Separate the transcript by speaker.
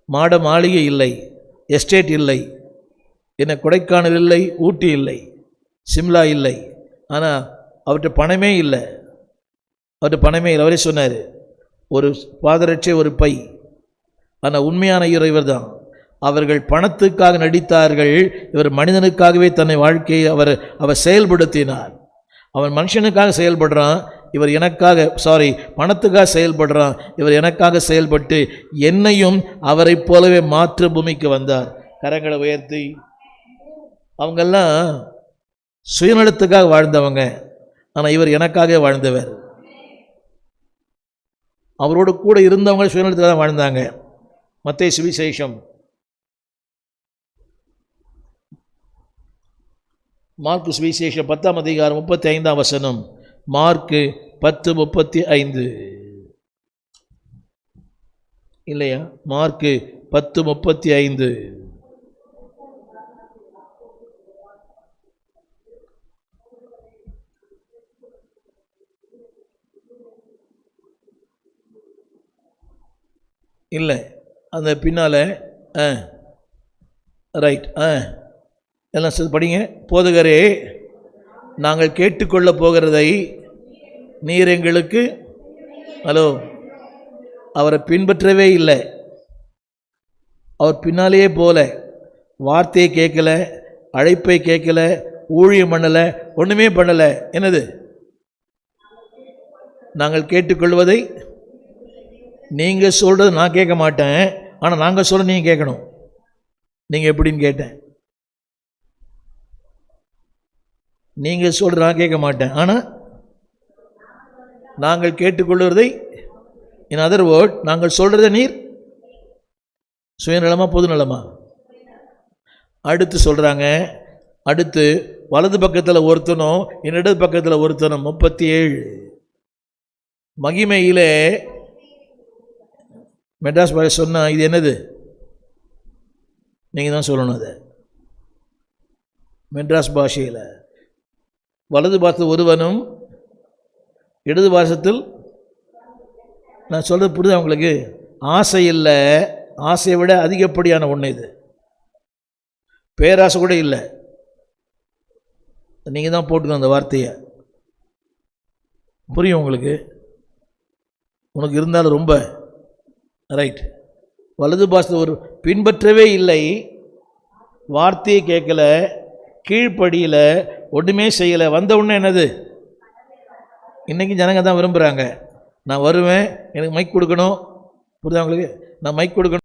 Speaker 1: மாட மாளிகை இல்லை, எஸ்டேட் இல்லை, என்ன கொடைக்கானல் இல்லை, ஊட்டி இல்லை, சிம்லா இல்லை. ஆனால் அவர்கிட்ட பணமே இல்லை. அவரே சொன்னார், ஒரு பாதரட்சை ஒரு பை. ஆனால் உண்மையான இவர் தான். அவர்கள் பணத்துக்காக நடித்தார்கள், இவர் மனிதனுக்காகவே தன்னை வாழ்க்கையை அவர் செயல்படுத்தினார். அவன் மனுஷனுக்காக செயல்படுறான், இவர் எனக்காக பணத்துக்காக செயல்படுறான், இவர் எனக்காக செயல்பட்டு என்னையும் அவரை போலவே மாற்று பூமிக்கு வந்தார். கரங்களை உயர்த்தி. அவங்கெல்லாம் சுயநலத்துக்காக வாழ்ந்தவங்க, ஆனால் இவர் எனக்காக வாழ்ந்தவர். அவரோடு கூட இருந்தவங்க சுயநலத்துக்காக தான் வாழ்ந்தாங்க. மத்தேயு சுவிசேஷம் மார்க்கு சுவிசேஷம் 10ஆம் அதிகாரம் 35ஆம் வசனம். மார்க்கு 10:35 இல்லையா? மார்க்கு 10:35. இல்லை, அந்த பின்னால் ரைட் எல்லாம் படிங்க. போதகரே, நாங்கள் கேட்டுக்கொள்ள போகிறதை நீர் எங்களுக்கு அவரை பின்பற்றவே இல்லை. அவர் பின்னாலேயே போல, வார்த்தையை கேட்கல, அழைப்பை கேட்கல, ஊழியம் பண்ணலை, ஒன்றுமே பண்ணலை. என்னது? நாங்கள் கேட்டுக்கொள்வதை நீங்கள் சொல்கிறது நான் கேட்க மாட்டேன், ஆனால் நாங்கள் சொல்ல நீங்கள் கேட்கணும். நீங்கள் எப்படின்னு கேட்டேன். நீங்கள் சொல்கிற நான் கேட்க மாட்டேன், ஆனால் நாங்கள் கேட்டுக்கொள்வதை, இன் அதர் வேர்ட், நாங்கள் சொல்கிறத நீர் சுயநலமா பொது நலமா? அடுத்து சொல்கிறாங்க, அடுத்து வலது பக்கத்தில் ஒருத்தனும் இடது பக்கத்தில் ஒருத்தனும். 37 மகிமையிலே மெட்ராஸ் பாஷை சொன்னால் இது என்னது? நீங்கள் தான் சொல்லணும். அதை மெட்ராஸ் பாஷையில் வலது பாசத்தில் ஒருவனும் இடது பாசத்தில், நான் சொல்கிறது புரியுது அவங்களுக்கு? ஆசை இல்லை, ஆசையை விட அதிகப்படியான ஒன்று இது. பேராசை கூட இல்லை. நீங்கள் தான் போட்டுக்கணும் அந்த வார்த்தையை. புரியும் உங்களுக்கு? உனக்கு இருந்தாலும் ரொம்ப ரைட். வலது பாசத்தில் ஒரு பின்பற்றவே இல்லை, வார்த்தையை கேட்கல, கீழ்ப்படியில், ஒன்றுமே செய்யலை. வந்த உடனே என்னது? இன்றைக்கி ஜனங்க தான் விரும்புகிறாங்க, நான் வருவேன், எனக்கு மைக் கொடுக்கணும். புரியுதா உங்களுக்கு? நான் மைக் கொடுக்கணும்.